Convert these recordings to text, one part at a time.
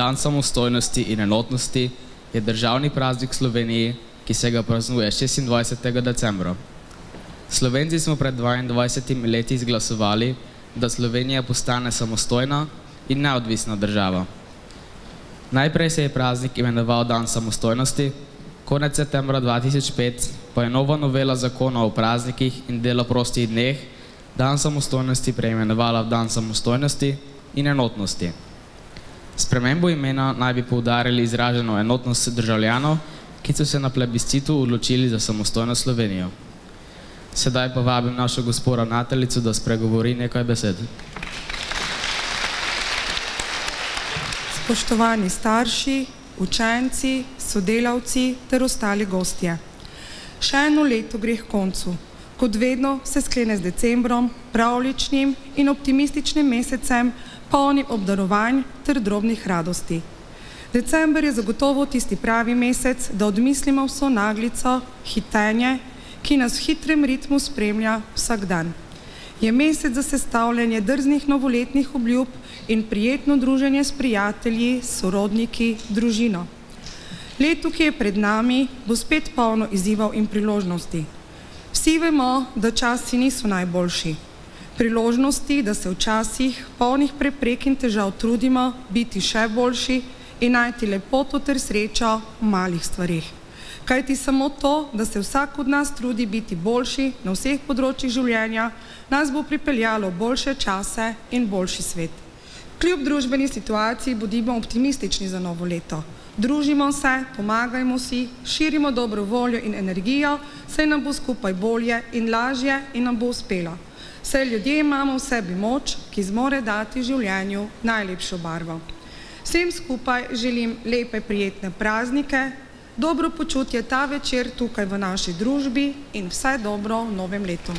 Dan samostojnosti in enotnosti je državni praznik v Sloveniji, ki se ga praznuje 26. decembra. Slovenci smo pred 22 leti izglasovali, da Slovenija postane samostojna in neodvisna država. Najprej se je praznik imenoval Dan samostojnosti, konec septembra 2005 pa je nova novela zakona o praznikih in delo prostih dneh Dan samostojnosti preimenovala v Dan samostojnosti in enotnosti. Spremembo imena naj bi poudarili izraženo enotnost državljanov, ki so se na plebiscitu odločili za samostojno Slovenijo. Sedaj pa vabim našo gospo ravnateljico, da spregovori nekaj besed. Spoštovani starši, učenci, sodelavci ter ostali gostje. Še eno leto gre k koncu. Kot vedno se sklene z decembrom, pravljičnim in optimističnim mesecem, polnim obdarovanj ter drobnih radosti. December je zagotovo tisti pravi mesec, da odmislimo vso naglico, hitenje, ki nas v hitrem ritmu spremlja vsak dan. Je mesec za sestavljanje drznih novoletnih obljub in prijetno druženje s prijatelji, sorodniki, družino. Leto, ki je pred nami, bo spet polno izzivov in priložnosti. Vsi vemo, da časi niso najboljši. Priložnosti, da se včasih polnih preprek in težav trudimo biti še boljši in najti lepoto ter srečo v malih stvarih. Kajti samo to, da se vsak od nas trudi biti boljši na vseh področjih življenja, nas bo pripeljalo v boljše čase in boljši svet. Kljub družbeni situaciji bodimo optimistični za novo leto. Družimo se, pomagajmo si, širimo dobro voljo in energijo, saj nam bo skupaj bolje in lažje in nam bo uspelo. Saj ljudje imamo v sebi moč, ki zmore dati življenju najlepšo barvo. Vsem skupaj želim lepe, prijetne praznike, dobro počutje ta večer tukaj v naši družbi in vse dobro v novem letu.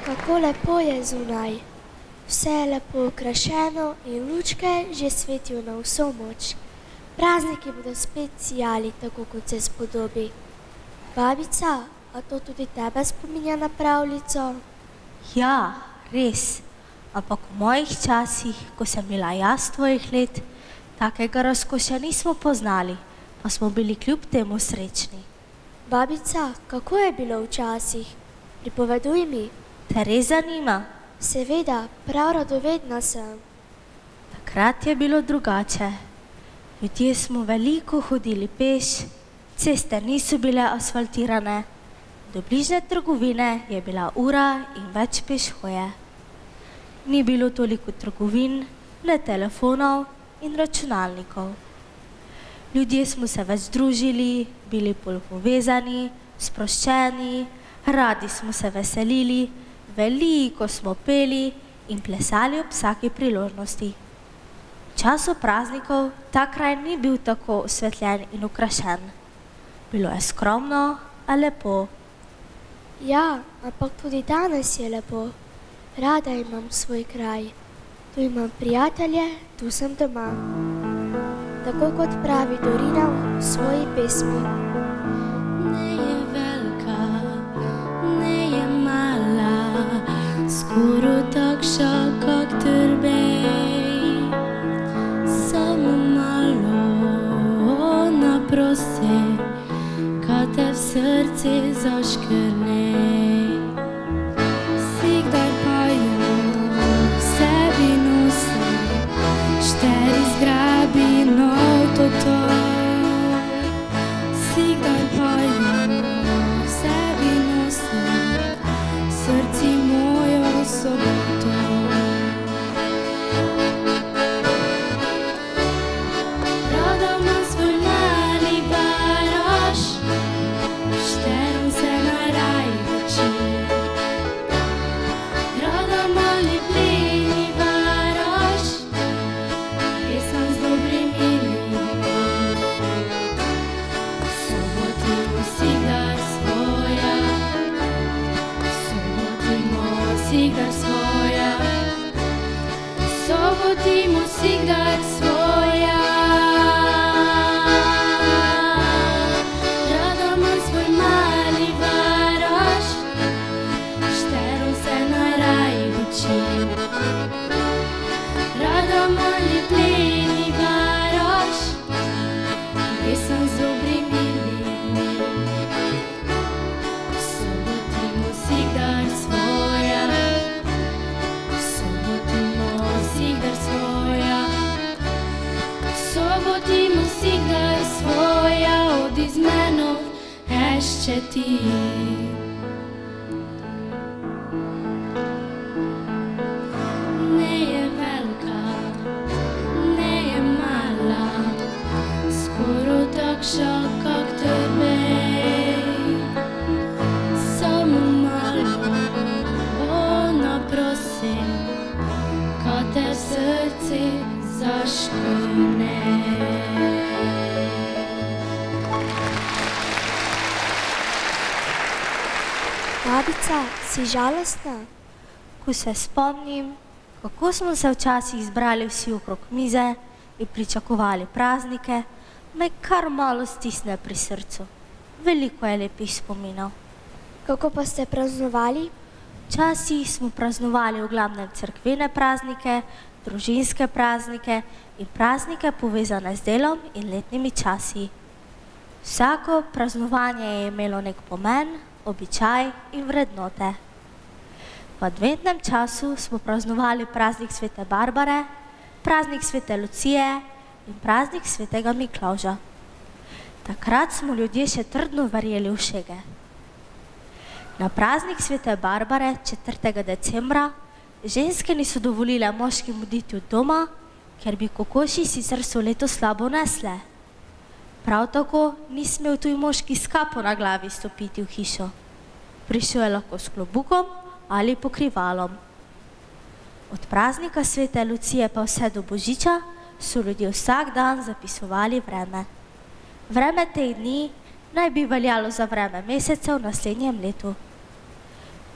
Kako lepo je zunaj, vse je lepo okrašeno in lučke že svetijo na vso moč. Prazniki bodo spet sijali, tako kot se spodobi. Babica, a to tudi tebe spominja na pravljico? Ja, res, ampak v mojih časih, ko sem bila jaz tvojih let, takega razkošja nismo poznali, pa smo bili kljub temu srečni. Babica, kako je bilo včasih? Pripoveduj mi. Te res zanima? Seveda, prav radovedna sem. Takrat je bilo drugače. Ljudje smo veliko hodili peš, ceste niso bile asfaltirane, do bližnje trgovine je bila ura in več pešhoje. Ni bilo toliko trgovin, ne telefonov in računalnikov. Ljudje smo se več družili, bili bolj povezani, sproščeni, radi smo se veselili, veliko smo peli in plesali ob vsaki priložnosti. V času praznikov ta kraj ni bil tako osvetljen in ukrašen. Bilo je skromno, a lepo. Ja, ampak tudi danes je lepo. Rada imam svoj kraj. Tu imam prijatelje, tu sem doma. Tako kot pravi Dorina v svoji pesmi. Ne je velika, ne je mala, skoro takša kak trbej. Samo malo naprosi, kad te v srce zaškrnej. Vsikdaj pa jo v sebi nosi, šteri zgrabi avtoto. Vsikdaj pa jo v sebi nosi, srci mojo soboto. Rada imam svoj mali baraž, šterim se na raj oči. Rada mali plini baraž, pesem z dobrimi ljudmi. Sobotimo vsikdar svoja, sobotimo vsikdar svoja, sobotimo vsikdar svoja. Rada imam svoj mali baraž, šterim se na raj oči. Rada mali plini baraž, pesem z dobrimi ljudmi. Sobotimo vsikdar svoja, sobotimo vsikdar svoja, sobotimo vsikdar svoja, od izmenov ještě ti. Ne je velika, ne je mala, skoro takša kak trbej. Samo malo naprosi, kad te v srce zaškrnej. Babica, si žalostna? Ko se spomnim, kako smo se včasih zbrali vsi okrog mize in pričakovali praznike, me kar malo stisne pri srcu. Veliko je lepih spominov. Kako pa ste praznovali? Včasih smo praznovali v glavnem cerkvene praznike, družinske praznike in praznike povezane z delom in letnimi časi. Vsako praznovanje je imelo nek pomen, običaj in vrednote. V adventnem času smo praznovali praznik svete Barbare, praznik svete Lucije in praznik svetega Miklavža. Takrat smo ljudje še trdno verjeli v šege. Na praznik svete Barbare 4. decembra ženske niso dovolile moškim oditi od doma, ker bi kokoši sicer so leto slabo nesle. Prav tako ni smel tuj moški s kapo na glavi stopiti v hišo. Prišel je lahko s klobukom ali pokrivalom. Od praznika svete Lucije pa vse do Božiča so ljudje vsak dan zapisovali vreme. Vreme te dni naj bi veljalo za vreme mesecev v naslednjem letu.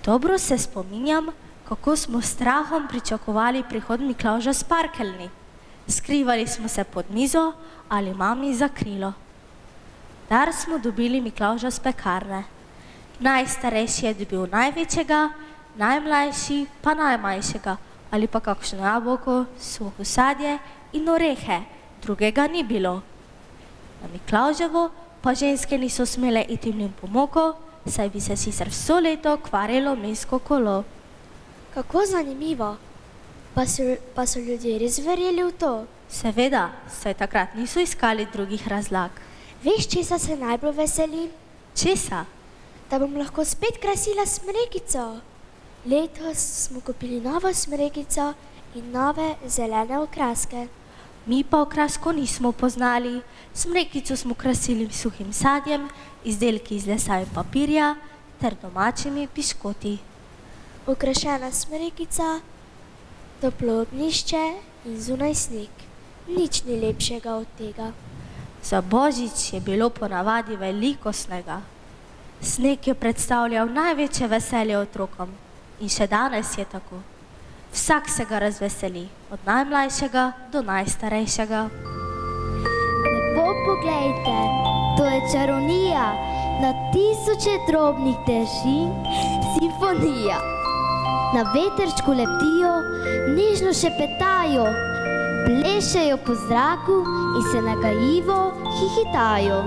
Dobro se spominjam, kako smo s strahom pričakovali prihod Miklavža s parkeljni. Skrivali smo se pod mizo ali mami za krilo. Dar smo dobili Miklavža z pekarne. Najstarejši je dobil največjega, najmlajši pa najmanjšega ali pa kakšno jabolko, suho sadje in orehe, drugega ni bilo. Na Miklavževo pa ženske niso smele iti v mlin po moko, saj bi se sicer vso leto kvarilo mlinsko kolo. Kako zanimivo. Pa so ljudje res verjeli v to? Seveda, saj takrat niso iskali drugih razlag. Veš, česa se najbolj veselim? Česa? Da bom lahko spet krasila smrekico. Letos smo kupili novo smrekico in nove zelene okraske. Mi pa okrasko nismo poznali. Smrekico smo krasili suhim sadjem, izdelki iz lesa in papirja ter domačimi piškoti. Okrašena smrekica, toplo ognjišče in zunaj sneg. nič ni lepšega od tega. Za Božič je bilo ponavadi veliko snega. Sneg je predstavljal največje veselje otrokom in še danes je tako. Vsak se ga razveseli, od najmlajšega do najstarejšega. Lepo poglejte, to je čarovnija, na tisoče drobnih dežin simfonija. Na vetrčku lebdijo, nežno šepetajo, plešejo po zraku in se nagajivo hihitajo.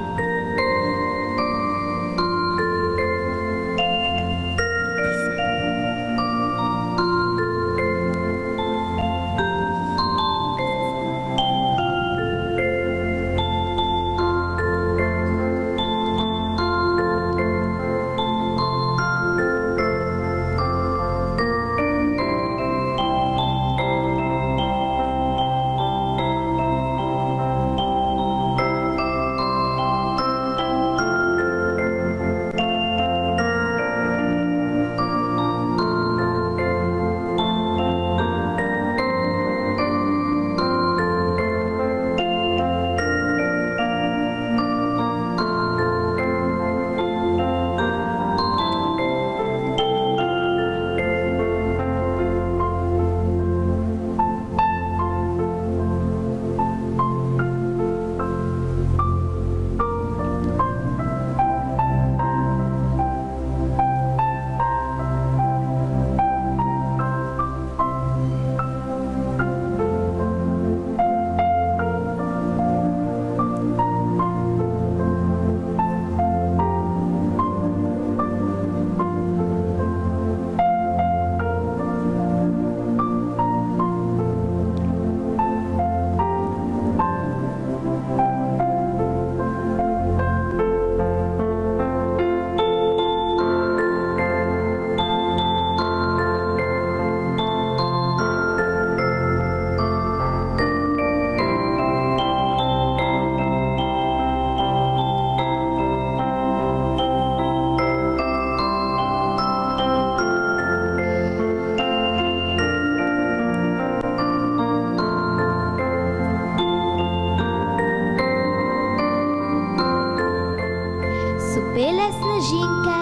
Bele snežinke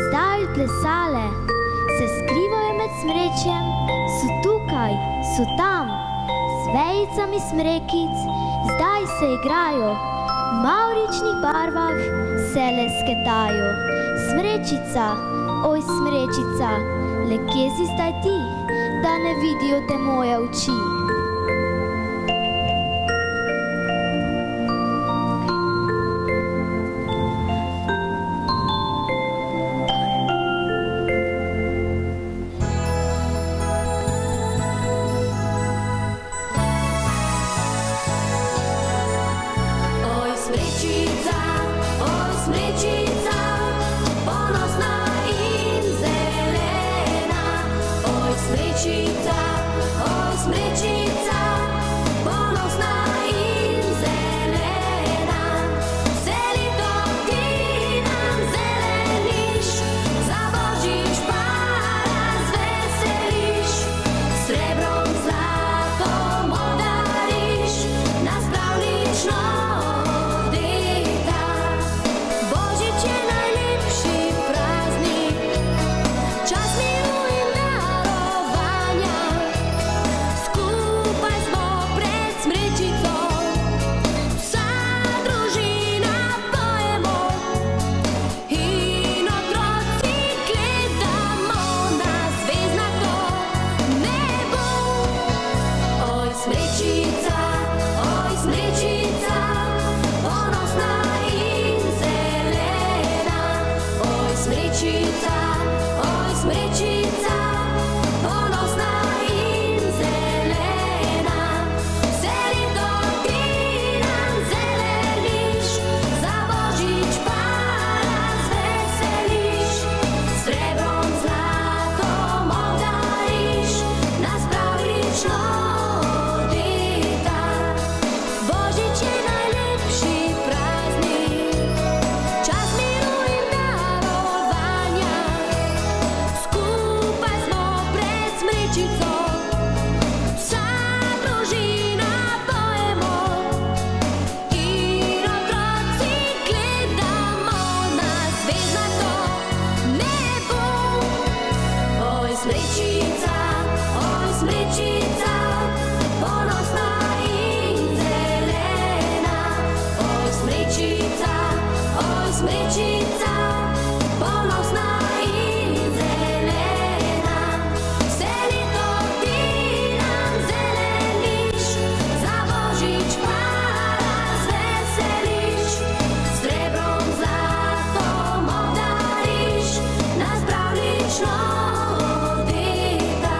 zdaj odplesale, se skrivajo med smrečjem, so tukaj, so tam, z vejicami smrekic zdaj se igrajo, v mavričnih barvah se lesketajo. Smrečica, oj smrečica, le kje si zdaj ti, da ne vidijo te moje oči? Božič Smrečica, ponosna in zelena, vse leto ti nam zeleniš, za Božič pa razveseliš, srebrom zlatom obdariš, nas pravlično odeta.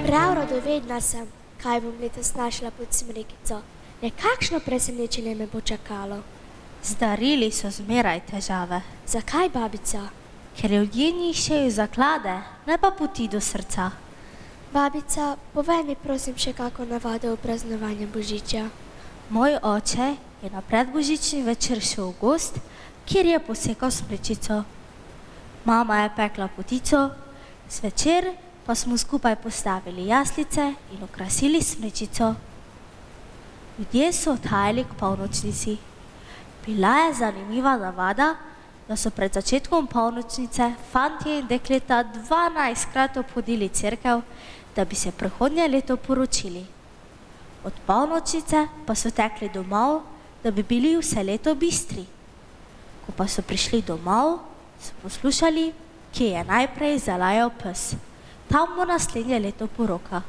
Prav radovedna sem, kaj bom letos našla pod smrekico. Nekakšno presenečenje me bo čakalo. Z darili so zmeraj težave, Zakaj, babica? ker ljudje iščejo zaklade, ne pa poti do srca. Babica, povej mi prosim še kako navado o praznovanju Božiča. Moj oče je na predbožični večer šel v gozd, kjer je posekal smrečico. Mama je pekla potico, zvečer pa smo skupaj postavili jaslice in okrasili smrečico. Ljudje so odhajali k polnočnici. Bila je zanimiva navada, da so pred začetkom polnočnice fantje in dekleta 12krat obhodili cerkev, da bi se prihodnje leto poročili. Od polnočnice pa so tekli domov, da bi bili vse leto bistri. Ko pa so prišli domov, so poslušali, kje je najprej zalajal pes. Tam bo naslednje leto poroka.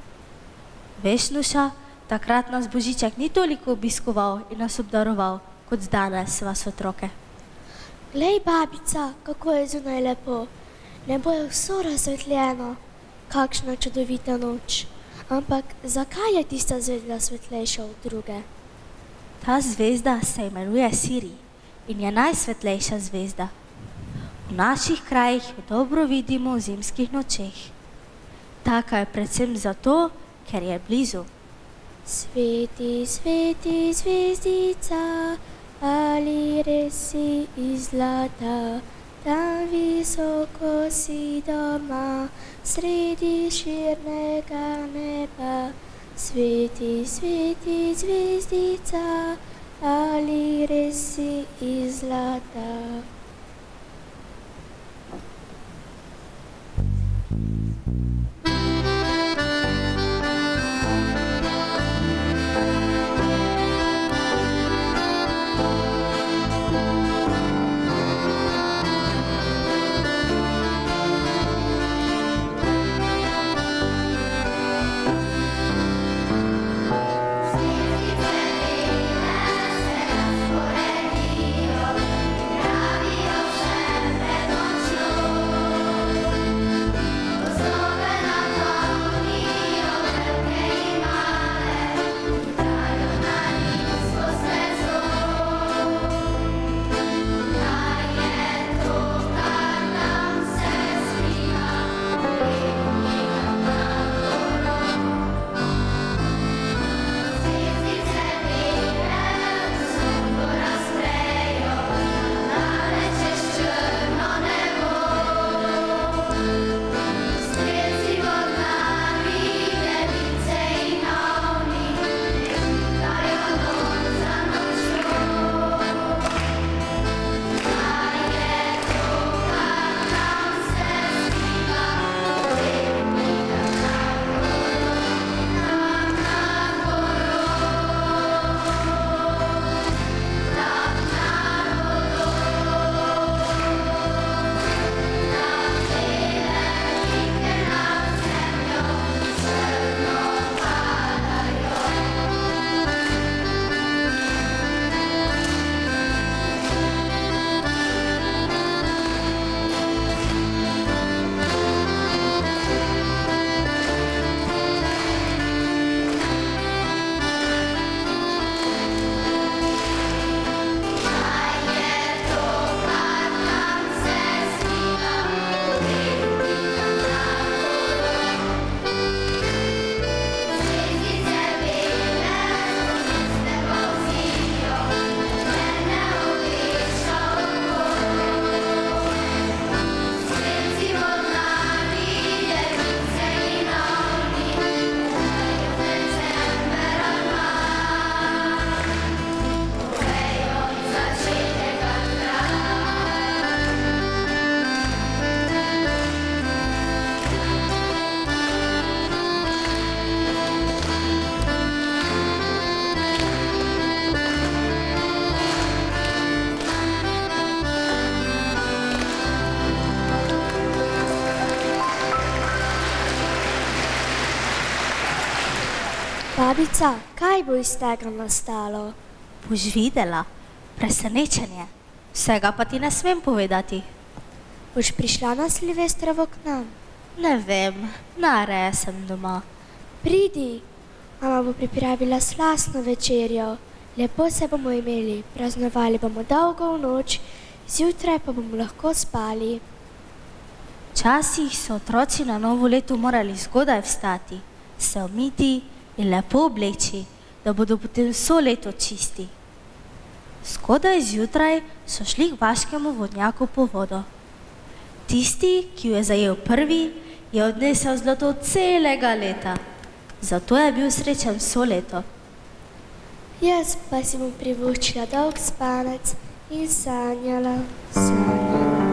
Veš, Nuša, takrat nas Božiček ni toliko obiskoval in nas obdaroval, kot danes vas otroke. Glej, babica, kako je zunaj lepo. Nebo je vso razsvetljeno. Kakšna čudovita noč. Ampak zakaj je tista zvezda svetlejša od druge? Ta zvezda se imenuje Siri in je najsvetlejša zvezda. V naših krajih jo dobro vidimo v zimskih nočeh. Taka je predvsem zato, ker je blizu. Sveti, sveti zvezdica, ali res si iz zlata, tam visoko si doma, sredi širnega neba. Sveti, sveti zvezdica, ali res si iz zlata. Babica, kaj bo iz tega nastalo? Boš videla, presenečenje. Vsega pa ti ne smem povedati. Boš prišla na Silvestrovo k nam? Ne vem, najraje sem doma. Pridi, mama bo pripravila slastno večerjo. Lepo se bomo imeli, praznovali bomo dolgo v noč, zjutraj pa bomo lahko spali. Včasih so otroci na novo leto morali zgodaj vstati, se umiti in lepo obleči, da bodo potem vso leto čisti. Zgodaj zjutraj so šli k vaškemu vodnjaku po vodo. Tisti, ki jo je zajel prvi, je odnesel zlato celega leta. Zato je bil srečen vso leto. Jaz pa si bom privoščila dolg spanec in sanjala, sanjala.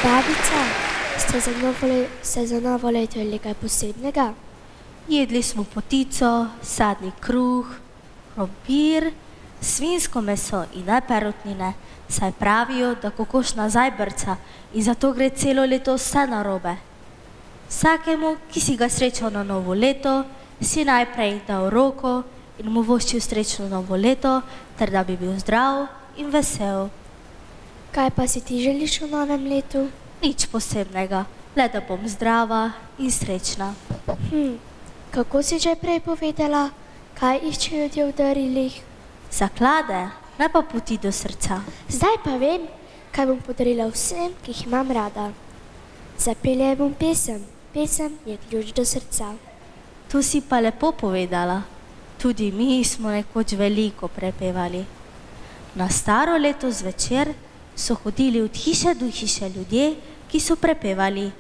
Babica, ste za novo leto jedli kaj posebnega? Jedli smo potico, sadni kruh, krompir, svinjsko meso in ne perutnine, saj pravijo, da kokoš nazaj brca in zato gre celo leto vse narobe. Vsakemu, ki si ga srečal na novo leto, si najprej dal roko in mu voščil srečno novo leto, ter da bi bil zdrav in vesel. Kaj pa si ti želiš v novem letu? Nič posebnega, le da bom zdrava in srečna. Kako si že prej povedala, kaj iščejo ljudje v darilih? Zaklade, ne pa poti do srca. Zdaj pa vem, kaj bom podarila vsem, ki jih imam rada. Zapeljaj bom pesem, pesem je ključ do srca. Tu si pa lepo povedala, tudi mi smo nekoč veliko prepevali. Na staro leto zvečer so hodili od hiše do hiše ljudje, ki so prepevali.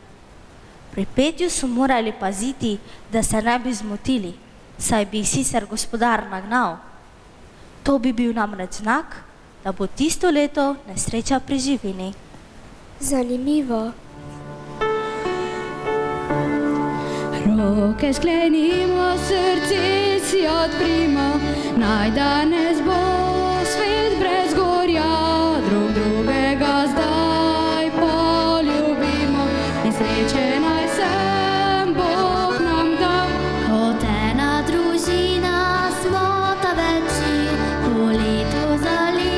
Pri petju so morali paziti, da se ne bi zmotili, saj bi jih sicer gospodar nagnal. To bi bil namreč znak, da bo tisto leto nesreča pri živini. Zanimivo. Roke sklenimo, srce si odprimo, naj danes bo svet brez gorja, drug drugega zdaj poljubimo in sreče naj sem Bog nam da. Kot ena družina smo ta večer, po letu za leto.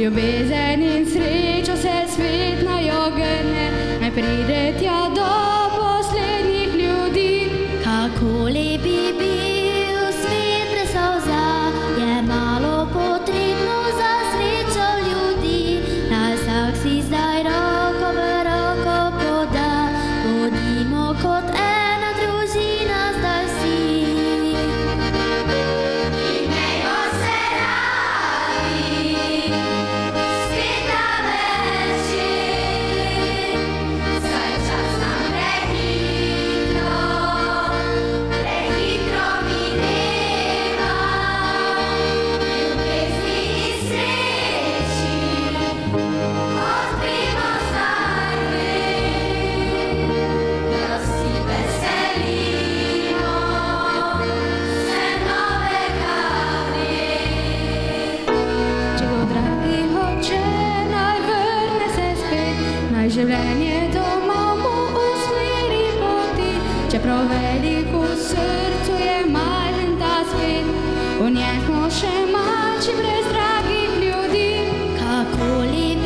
ljubezen in srečo se svet naj ogrne, naj pride tja do poslednjih ljudi. Kako lep bi bil svet brez solza, je malo potrebno za srečo ljudi. Naj vsak si zdaj roko v roko poda, bodimo kot ena družina zdaj vsi. Imejmo se radi, sveta večer, saj čas nam prehitro mineva. Ljubezni in sreči odprimo zdaj dve, da vsi veselimo se novega dne. Če bo dragi hoče, naj vrne se spet, naj življenje doma mu usmeri poti. Čeprav velik v srcu je majhen ta svet, v njem smo še malči brez dragih ljudi. Kako lep